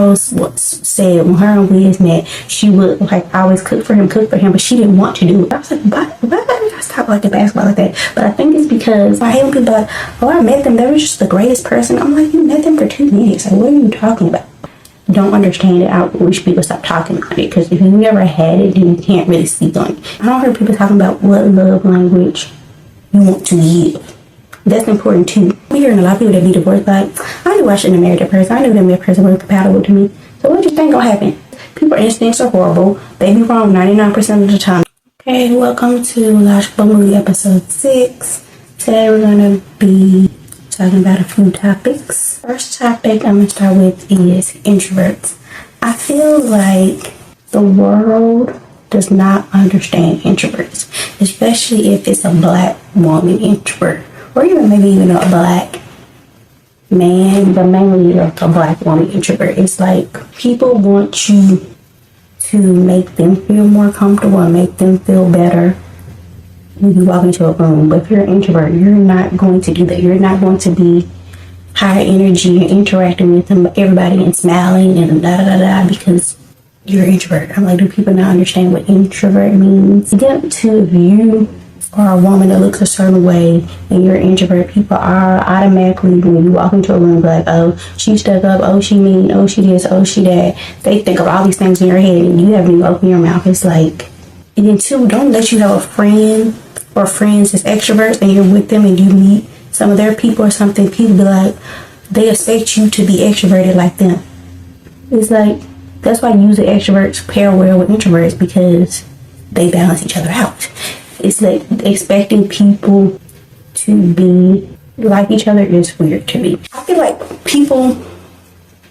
girls said when her and Wiz met, she would like always cook for him, but she didn't want to do it. I was like, why did I stop liking basketball like that? But I think it's because I hate when people are like, oh, I met them, they were just the greatest person. I'm like, you met them for 2 minutes. Like, what are you talking about? Don't understand it. I wish people stop talking about it, because if you never had it, then you can't really speak on it. I don't hear people talking about what love language you want to give. That's important too. We're hearing a lot of people that be divorced like, I knew I shouldn't have married that person. I knew that person was compatible to me. So what do you think gonna happen? People's instincts are horrible. They be wrong 99% of the time. Okay, welcome to Logical Moody episode 6. Today we're gonna be talking about a few topics. First topic I'm gonna start with is introverts. I feel like the world does not understand introverts, especially if it's a black woman introvert, or even maybe even a black man, but mainly a black woman introvert. It's like people want you to make them feel more comfortable and make them feel better when you walk into a room. But if you're an introvert, you're not going to do that. You're not going to be high energy and interacting with everybody and smiling and because you're an introvert. I'm like, do people not understand what introvert means? Get to if you are a woman that looks a certain way and you're an introvert, people are automatically, when you walk into a room, like, oh, she stuck up, oh, she mean, oh, she this, oh, she that. They think of all these things in your head and you haven't even opened your mouth. It's like, and then two, don't let you have a friend or friends as extroverts and you're with them and you meet some of their people or something. People be like, they expect you to be extroverted like them. It's like, that's why usually extroverts pair well with introverts, because they balance each other out. It's like expecting people to be like each other is weird to me. I feel like people,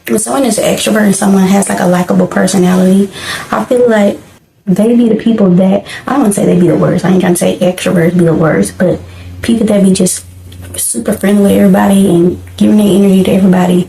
when someone is an extrovert and someone has like a likable personality, I feel like they be the people that, I don't want to say they be the worst. I ain't trying to say extroverts be the worst, but people that be just super friendly with everybody and giving their energy to everybody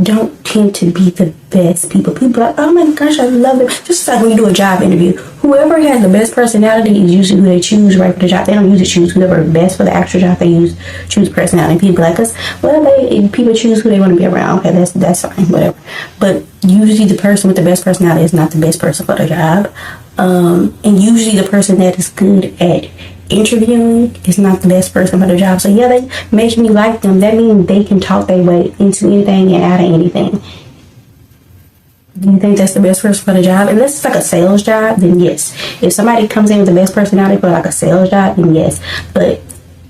don't tend to be the best people. People are like, oh my gosh, I love them. Just like when you do a job interview, whoever has the best personality is usually who they choose right for the job. They don't usually choose whoever is best for the actual job. They choose personality. People like us, well, people choose who they want to be around. Okay, that's fine, whatever. But usually the person with the best personality is not the best person for the job. And usually the person that is good at interviewing is not the best person for the job. So yeah, they make me like them. That means they can talk their way into anything and out of anything. Do you think that's the best person for the job? Unless it's like a sales job, then yes. If somebody comes in with the best personality for like a sales job, then yes. But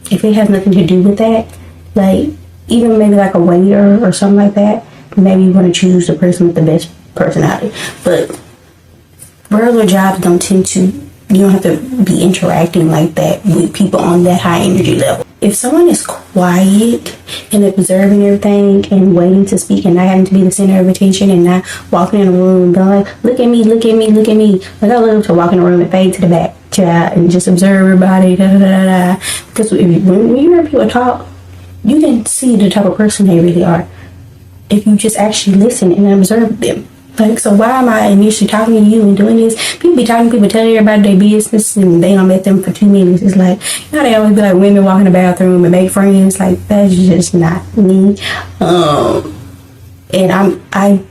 if it has nothing to do with that, like even maybe like a waiter or something like that, maybe you want to choose the person with the best personality. But regular jobs don't tend to, you don't have to be interacting like that with people on that high energy level. If someone is quiet and observing everything and waiting to speak and not having to be the center of attention and not walking in a room and going like, look at me, look at me, look at me. Like, I love to walk in a room and fade to the back, child, and just observe everybody, da da da da. Because when you hear people talk, you can see the type of person they really are if you just actually listen and observe them. Like, so why am I initially talking to you and doing this? People be talking to people, telling everybody their business, and they don't met them for 2 minutes. It's like, you know, they always be like women walk in the bathroom and make friends. Like, that's just not me. And I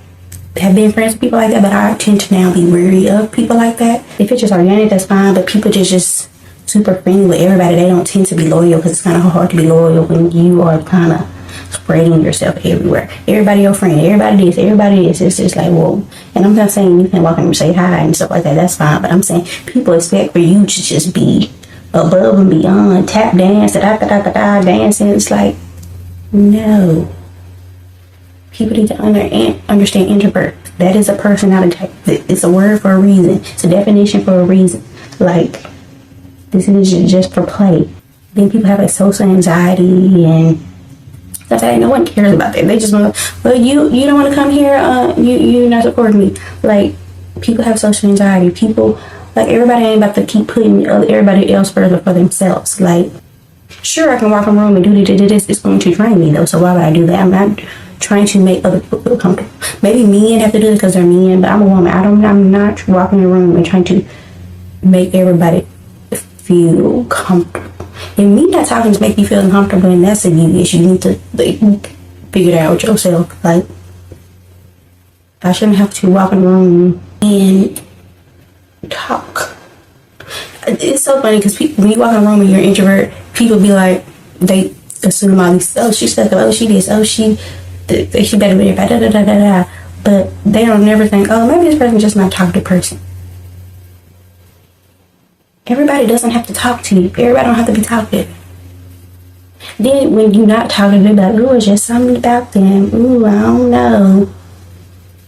have been friends with people like that, but I tend to now be wary of people like that. If it's just organic, that's fine. But people just super friendly with everybody, they don't tend to be loyal, because it's kind of hard to be loyal when you are kind of spreading yourself everywhere. Everybody your friend, everybody this, everybody this. It's just like, whoa. And I'm not saying you can walk in and say hi and stuff like that. That's fine. But I'm saying people expect for you to just be above and beyond, tap dance, dancing. It's like, no. People need to understand introvert. That is a personality type. It's a word for a reason. It's a definition for a reason. Like, this is just for play. Then people have like social anxiety and stuff like that. No one cares about that. They just want, well, you don't want to come here. You're not supporting me. Like, people have social anxiety. People, like, everybody ain't about to keep putting everybody else further for themselves. Like, sure, I can walk in a room and do this. It's going to drain me though. So why would I do that? I'm not trying to make other people feel comfortable. Maybe men have to do it because they're men, but I'm a woman. I'm not walking in a room and trying to make everybody feel comfortable. And me not talking to make you feel uncomfortable, and that's a you issue. You need to figure it out yourself. Like, I shouldn't have to walk in the room and talk. It's so funny because when you walk in a room and you're an introvert, people be like, they assume all these, oh, she's stuck up, oh, she this, oh, she better be da da da da da. But they don't never think, oh, maybe this person's just not a talkative person. Everybody doesn't have to talk to you. Everybody don't have to be talkative. Then when you're not talking, they're like, ooh, it's just something about them. Ooh, I don't know.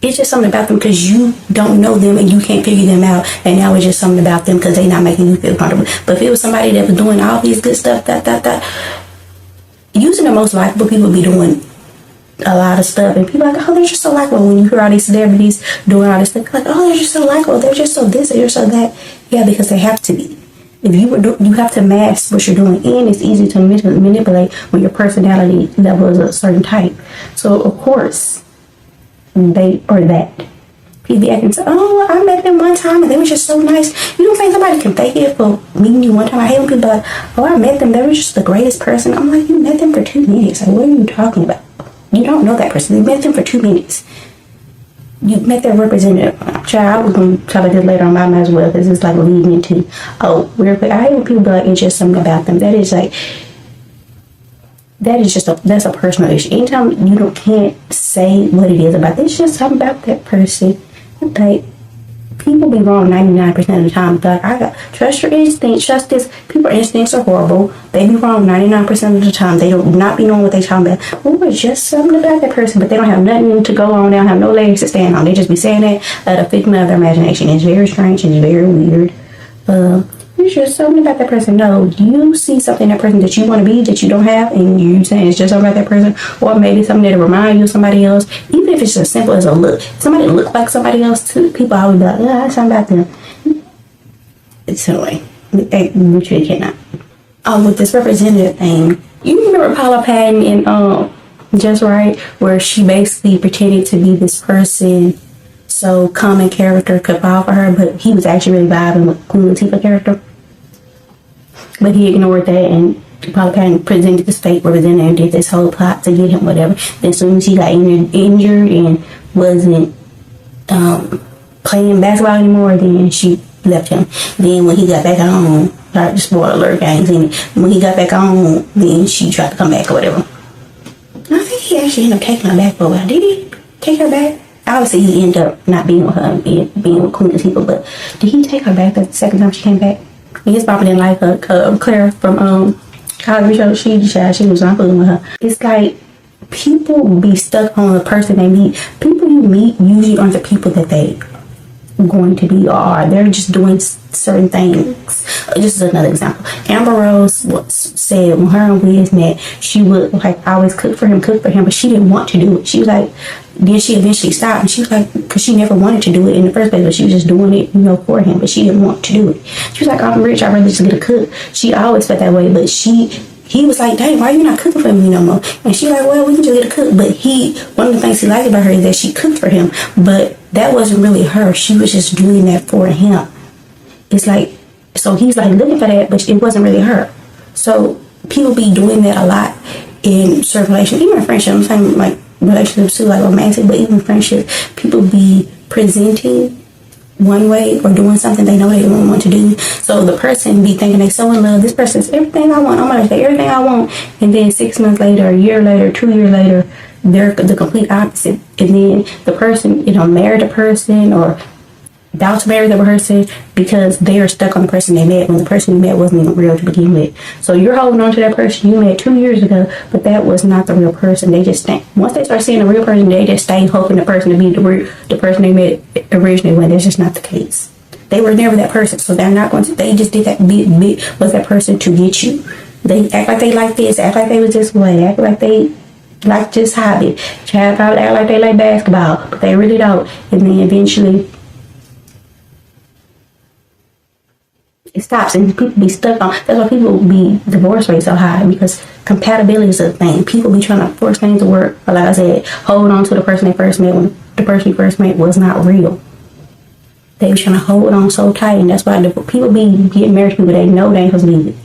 It's just something about them because you don't know them and you can't figure them out. And now it's just something about them because they're not making you feel comfortable. But if it was somebody that was doing all these good stuff, usually the most likable people be doing a lot of stuff. And people are like, oh, they're just so likable. When you hear all these celebrities doing all this stuff, like, oh, they're just so likable. They're just so this, they're so that. Yeah, because they have to be. If you have to mask what you're doing, and it's easy to manipulate when your personality level is a certain type. So, of course, they are that. People be acting so, oh, I met them one time and they were just so nice. You don't think somebody can fake it for meeting you one time? I hate when people are like, oh, I met them, they were just the greatest person. I'm like, you met them for 2 minutes. Like, what are you talking about? You don't know that person. You met them for 2 minutes. You met their representative. Child, I was going to talk about this later on, but I might as well because it's like leading into, oh, real quick. I hate when people be like, it's just something about them. That is like, that's a personal issue. Anytime you can't say what it is about, it's just something about that person. Like, people be wrong 99% of the time. But I got trust your instincts. Trust this. People's instincts are horrible. They be wrong 99% of the time. They do not be knowing what they talking about. Oh, it's just something about that person, but they don't have nothing to go on. They don't have no legs to stand on. They just be saying that out of figment of their imagination. It's very strange. It's very weird. It's just something about that person. No, you see something in that person that you want to be that you don't have, and you saying it's just something about that person, or maybe something that'll remind you of somebody else. Even if it's as simple as a look, somebody look like somebody else too. People always be like, yeah, that's something about them. It's anyway, which we cannot. With this representative thing, you remember Paula Pattons in Just Right, where she basically pretended to be this person so common character could fall for her, but he was actually really vibing with Queen Latifah character. But he ignored that, and Paula Pattons presented this fake representative and did this whole plot to get him whatever. Then as soon as he got injured and wasn't playing basketball anymore, then she left him. Then when he got back home, sorry, spoiler alert, gangs in it. When he got back home, then she tried to come back or whatever. I think he actually ended up taking her back for a while. Did he take her back? Obviously, he ended up not being with her and being with Queen Latifah, but did he take her back the second time she came back? And his papa didn't like her. Claire from Cosby Show, she was not fooling with her. It's like people be stuck on the person they meet. People you meet usually aren't the people that they going to be or are. They're just doing certain things. This is another example. Amber Rose said when her and Wiz met, she would like always cook for him, but she didn't want to do it. She was like, then she eventually stopped, and she was like, because she never wanted to do it in the first place, but she was just doing it, for him, but she didn't want to do it. She was like, I'm rich, I'd rather just get a cook. She always felt that way, but he was like, dang, why are you not cooking for me no more? And she like, well, we can just get a cook. But one of the things he liked about her is that she cooked for him, but that wasn't really her. She was just doing that for him. It's like, so he's like looking for that, but it wasn't really her. So people be doing that a lot in certain relationships, even in friendships. I'm saying like relationships too, like romantic, but even friendships, people be presenting one way or doing something they know they don't want to do. So the person be thinking they so in love. This person's everything I want. I'm gonna say everything I want, and then 6 months later, a year later, 2 years later, they're the complete opposite. And then the person, married a person or about to marry the person because they are stuck on the person they met when the person you met wasn't even real to begin with. So you're holding on to that person you met 2 years ago, but that was not the real person. They just once they start seeing the real person, they just stay hoping the person to be the person they met originally, when that's just not the case. They were never that person, so they're not going to. They just did that was that person to get you. They act like they like this, act like they was this way, act like they like this hobby. Child probably act like they like basketball, but they really don't. And then eventually it stops, and people be stuck on. That's why people be divorce rates so high, because compatibility is a thing. People be trying to force things to work. But like I said, hold on to the person they first met when the person you first met was not real. They be trying to hold on so tight, and that's why people be getting married to people they know they ain't supposed to be with.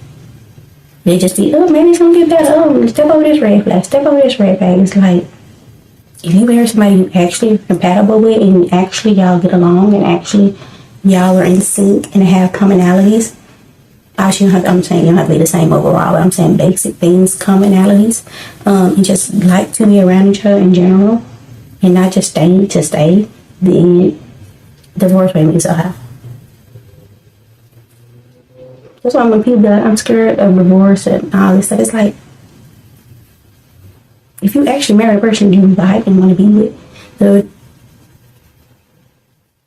They just be, oh, maybe it's gonna get better. Oh, step over this red flag. Step over this red flag. It's like, if you marry somebody you actually compatible with, and actually y'all get along, and actually y'all are in sync and have commonalities, obviously I'm saying you don't have to be the same overall, but I'm saying basic things, commonalities, and just like to be around each other in general, and not just stay to stay, then divorce rate is so high. That's why when people be like, I'm scared of divorce and all this stuff, it's like, if you actually marry a person you like and want to be with, the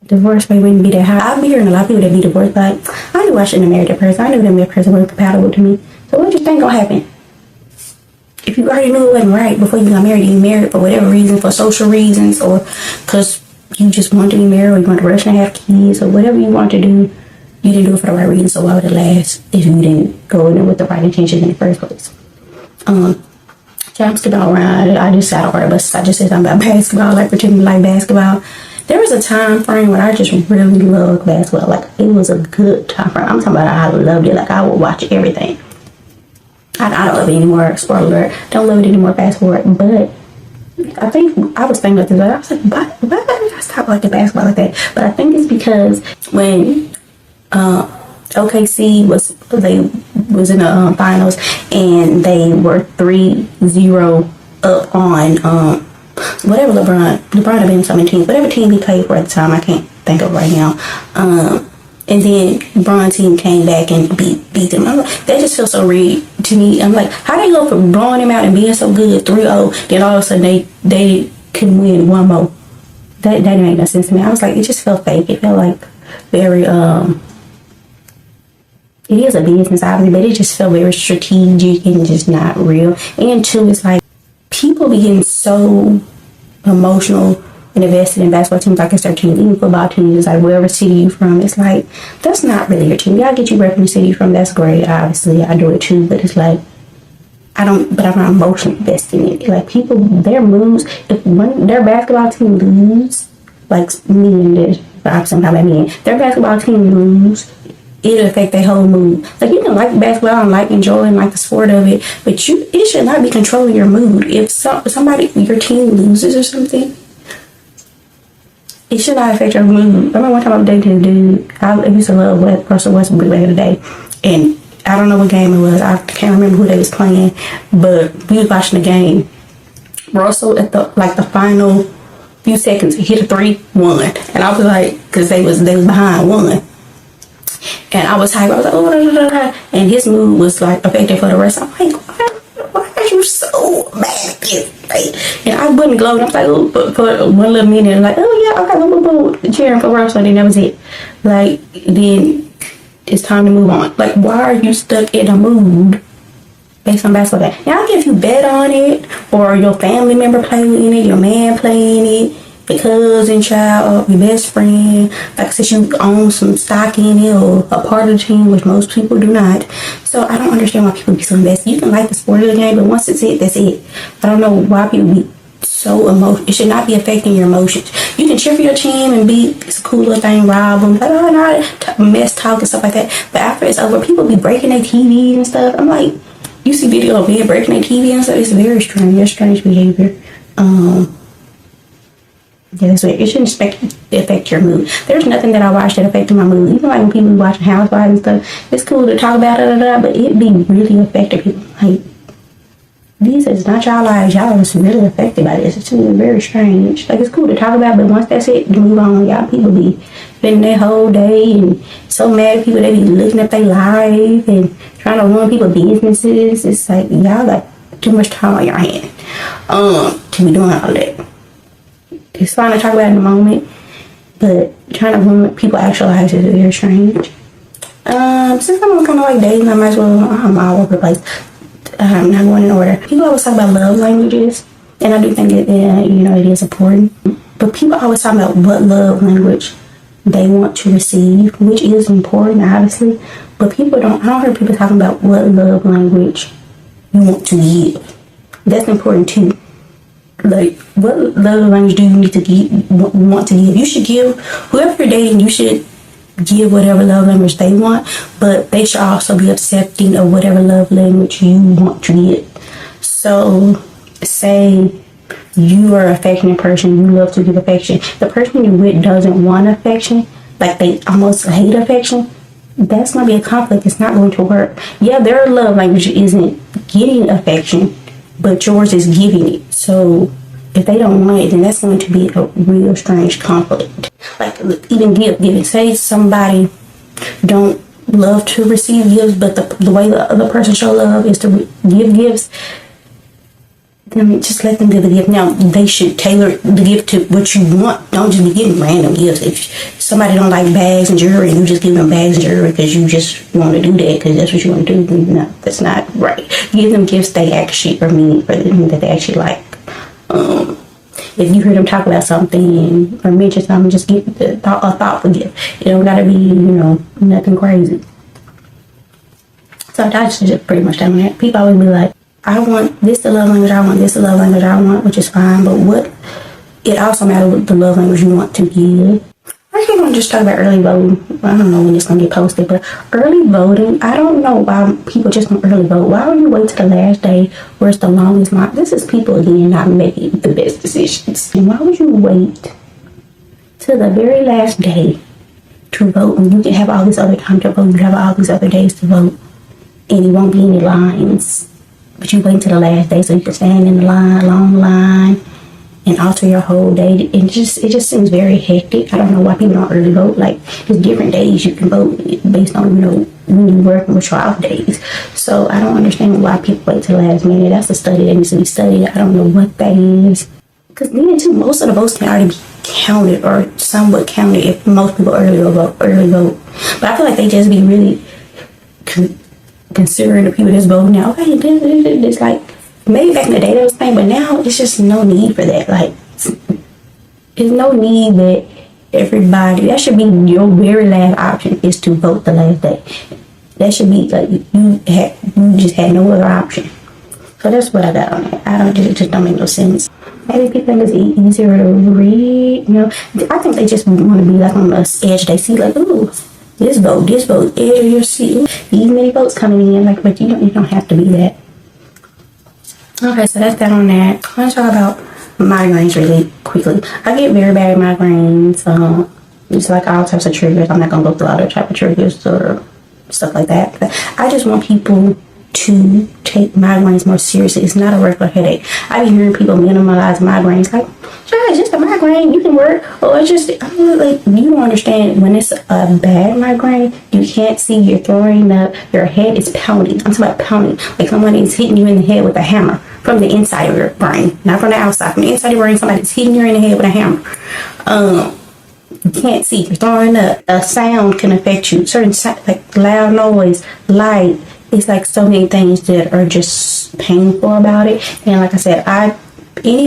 divorce rate wouldn't be that high. I've been hearing a lot of people that be divorced, like, I knew I shouldn't have married that person. I knew that person wasn't compatible to me. So what do you think gonna happen? If you already knew it wasn't right before you got married, you married for whatever reason, for social reasons, or because you just wanted to be married, or you wanted to rush and have kids, or whatever you want to do, you didn't do it for the right reason. So why would it last if you didn't go in there with the right intentions in the first place? I'm skipping all around. I just sat over, but I just said something about basketball, like pretending to like basketball. There was a time frame when I just really loved basketball. Like, it was a good time frame. I'm talking about I loved it. Like, I would watch everything. I don't love it anymore. Spoiler alert. Don't love it anymore. Fast forward. But I think I was thinking about this. I was like, why did I stop liking basketball like that? But I think it's because when OKC was in the finals, and they were 3-0 up on whatever LeBron had been on so many teams, whatever team he played for at the time, I can't think of right now. And then LeBron's team came back and beat them. I'm like, that just feels so rigged to me. I'm like, how they go from blowing them out and being so good 3-0, then all of a sudden they couldn't win one more? That didn't make no sense to me. I was like, it just felt fake. It felt like very it is a business, obviously, but it just felt very strategic and just not real. And two, it's like, people be getting so emotional and invested in basketball teams like it's their team. Even football teams, it's like, wherever city you from, it's like, that's not really your team. Y'all get you repping the city you're from, that's great. Obviously, I do it too, but it's like, I'm not emotionally invested in it. Like, people, their moves, if their basketball team lose, like me and this, their basketball team lose, it'll affect their whole mood. Like, you can like basketball and like enjoy and like the sport of it, but it should not be controlling your mood. If somebody, your team loses or something, it should not affect your mood. I remember one time I was dating a dude. I used to love Russell Westbrook back in the day, and I don't know what game it was. I can't remember who they was playing, but we was watching the game. Russell at the final few seconds hit a 3-1, and I was like, because they was behind 1. And I was hyped. I was like, oh, and his mood was like affected for the rest. I'm like, why are you so mad at this? Like, and I wouldn't glow. I was like, oh, for one little minute, like, oh yeah, okay, cheering for Russell, and then that was it. Like, then it's time to move on. Like, why are you stuck in a mood based on basketball? Now, I get if you bet on it, or your family member playing in it, your man playing it, your cousin, child, your best friend, like I said, you own some stock in it or a part of the team, which most people do not. So I don't understand why people be so invested. You can like the sport of the game, but once it's it, that's it. I don't know why people be so emotional. It should not be affecting your emotions. You can cheer for your team and be it's a cool little thing, rob them, like, oh no, mess talk and stuff like that. But after it's over, people be breaking their TVs and stuff. I'm like, you see video of men breaking their TV and stuff. It's very strange. It's strange behavior. Yeah, that's what it shouldn't affect your mood. There's nothing that I watch that affected my mood. Even like when people be watching Housewives and stuff, it's cool to talk about it, but it be really affecting people. Like, these is not y'all lives. Y'all is really affected by this. It's very strange. Like, it's cool to talk about, but once that's it, move on. Y'all people be spending their whole day and so mad at people. They be looking at their life and trying to run people's businesses. It's like, y'all got too much time on your hand to be doing all that. It's fine to talk about it in the moment, but trying to ruin people's actual lives is very strange. Since I'm kind of like dating, I might as well, I'm all over the place. I'm not going in order. People always talk about love languages, and I do think it is important. But people always talk about what love language they want to receive, which is important, obviously. But I don't hear people talking about what love language you want to give. That's important too. Like, what love language do you need to want to give? You should give, whoever you're dating, you should give whatever love language they want, but they should also be accepting of whatever love language you want to give. So, say you are an affectionate person, you love to give affection. The person you're with doesn't want affection, like they almost hate affection. That's going to be a conflict. It's not going to work. Yeah, their love language isn't getting affection, but yours is giving it. So if they don't want it, then that's going to be a real strange conflict. Like even giving. Say somebody don't love to receive gifts, but the way the other person show love is to give gifts. Then just let them give the gift. Now they should tailor the gift to what you want. Don't just be giving random gifts. If somebody don't like bags and jewelry, and you just give them bags and jewelry because you just want to do that because that's what you want to do, no, that's not right. Give them gifts they actually are meaning for them, that they actually like. If you hear them talk about something or mention something, just give a thoughtful gift. It don't gotta be, nothing crazy. So that's just pretty much done that. People always be like, I want this the love language I want, this the love language I want, which is fine, but it also matters what the love language you want to give. I actually want to just talk about early voting. I don't know when it's going to get posted, but early voting, I don't know why people just don't early vote. Why would you wait to the last day where it's the longest line? This is people, again, not making the best decisions. And why would you wait to the very last day to vote when you can have all this other time to vote? You have all these other days to vote, and it won't be any lines. But you wait until the last day so you can stand in the line, long line, and alter your whole day. It just seems very hectic. I don't know why people don't early vote. Like, there's different days you can vote based on, when you're working with your off days. So I don't understand why people wait till the last minute. That's a study that needs to be studied. I don't know what that is. Because then too, most of the votes can already be counted or somewhat counted if most people early vote. But I feel like they just be really considering the people that's voting now. Okay, it's like, maybe back in the day that was thing, but now it's just no need for that. Like, there's no need that everybody, that should be your very last option, is to vote the last day. That should be like, you just had no other option. So that's what I got on it. It just don't make no sense. Maybe people think it's easier to read, I think they just want to be like on the edge of their seat, like, ooh, this vote, edge of your seat, these many votes coming in, like, but you don't have to be that. Okay, so that's that on that. I want to talk about migraines really quickly. I get very bad migraines. It's like all types of triggers. I'm not going to go through all the type of triggers or stuff like that. But I just want people to take migraines more seriously. It's not a regular headache. I be hearing people minimize migraines. Like, sure, it's just a migraine. You can work. Or it's just, like, you don't understand when it's a bad migraine, you can't see, you're throwing up, your head is pounding. I'm talking about pounding. Like someone is hitting you in the head with a hammer from the inside of your brain. Not from the outside. From the inside of your brain, somebody's hitting you in the head with a hammer. You can't see, you're throwing up. A sound can affect you. Certain sound, like loud noise, light. It's like so many things that are just painful about it. And like I said, any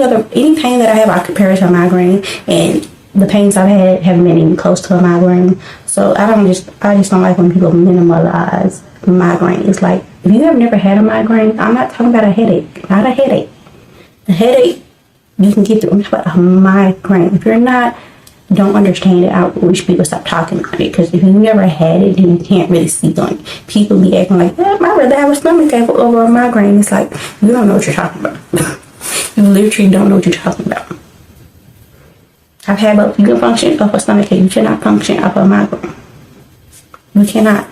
pain that I have, I compare it to a migraine, and the pains I've had haven't been even close to a migraine. So I just don't like when people minimalize migraine. It's like, if you have never had a migraine, I'm not talking about a headache, not a headache. A headache you can get through. I'm talking about a migraine. If you're not, don't understand it, I wish people stop talking about it, because if you never had it, then you can't really speak on it. People be acting like, I'd rather have a stomach ache over a migraine. It's like, you don't know what you're talking about. You literally don't know what you're talking about. I've had both. You can function off a stomach ache. You cannot function off a migraine. You cannot.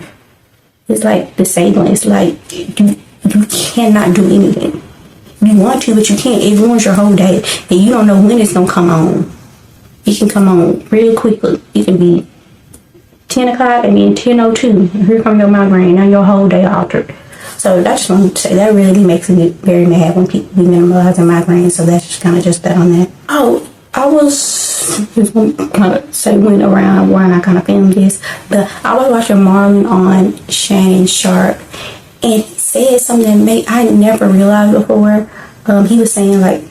It's like disabling. It's like you cannot do anything. You want to, but you can't. It ruins your whole day, and you don't know when it's gonna come on. It can come on real quickly. It can be 10 o'clock and then 10:02. Here comes your migraine. Now your whole day altered. So that's just want to say, that really makes me very mad when people be minimalizing migraines. So that's just kind of just that on that. Oh, I was just going to kind of say when I kind of filmed this, but I was watching Marlon on Shannon Sharp, and he said something that I never realized before. He was saying like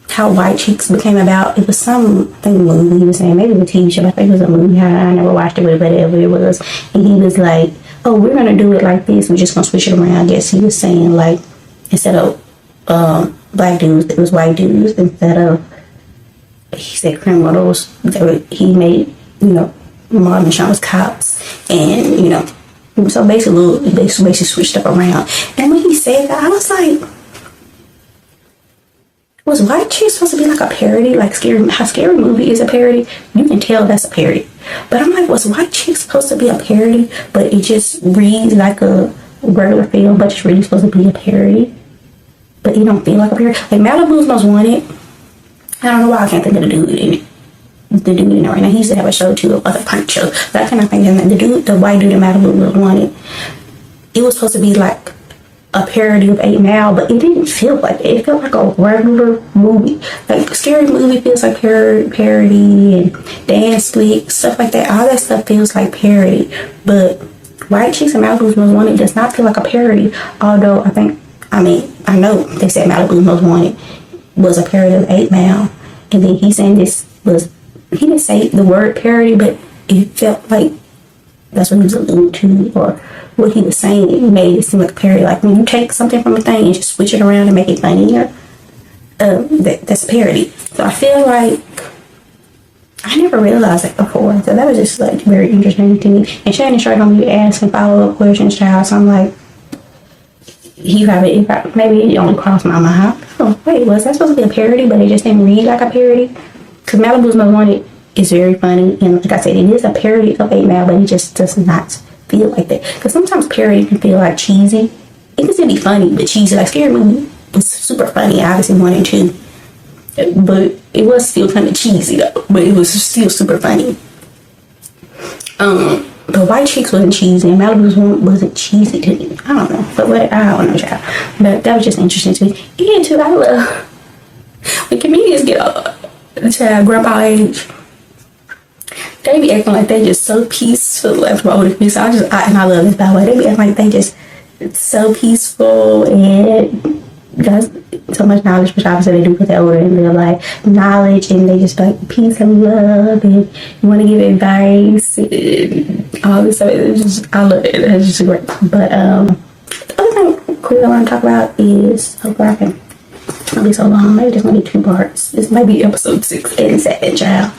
how white chicks became about. It was something movie he was saying, maybe it was a TV show. I think it was a movie. I never watched it, but whatever it was. And he was like, oh, we're gonna do it like this. We're just gonna switch it around. I guess he was saying like, instead of black dudes, it was white dudes. Instead of, he said criminals, he made, Martin and Sean was cops, and so basically they switched stuff around. And when he said that, I was like, Was White Chicks supposed to be like a parody? Like how Scary Movie is a parody? You can tell that's a parody. But I'm like, was White Chicks supposed to be a parody? But it just reads like a regular film, but it's really supposed to be a parody. But it don't feel like a parody. Like Malibu's Most Wanted. I don't know why I can't think of the dude in it. The dude in it right now. He used to have a show too, like a punk show. But I cannot think of the white dude in Malibu Most Wanted. It was supposed to be like a parody of 8 Mile, but it didn't feel like it. It felt like a regular movie. Like Scary Movie feels like parody, and Dance Flick, stuff like that. All that stuff feels like parody. But White Chicks and Malibu's Most Wanted does not feel like a parody. Although I know they said Malibu's Most Wanted was a parody of 8 Mile, and then he's saying he didn't say the word parody, but it felt like that's what he was alluding to, or what he was saying. It made it seem like a parody. Like when you take something from a thing and just switch it around and make it funnier, that's a parody. So I feel like I never realized that before. So that was just like very interesting to me. And Shannon Sharp gonna be asking follow-up questions, child. So I'm like, maybe it only crossed my mind. Oh, wait, was that supposed to be a parody, but it just didn't read like a parody? Because Malibu's Most Wanted is very funny, and like I said, it is a parody of 8 Mile, but it just does not feel like that. Because sometimes parody can feel like cheesy. It can still be funny, but cheesy. Like Scary Movie was super funny, obviously 1 and 2, but it was still kind of cheesy though. But it was still super funny. But White Chicks wasn't cheesy, and Malibu's wasn't cheesy to me. I don't know, but I don't know, child. But that was just interesting to me. And too, I love when comedians get to grandpa age. They be acting like they just so peaceful after my older kids. I love this, by the way. They be acting like they just so peaceful and got so much knowledge, which obviously they do because they're older, and they're like knowledge, and they just like peace and love, and you want to give advice and all this stuff. I love it. It's just great. But the other thing quickly I want to talk about is, hopefully I can, it's gonna be so long. Maybe there's gonna be 2 parts. This might be episode 6 and 7, child.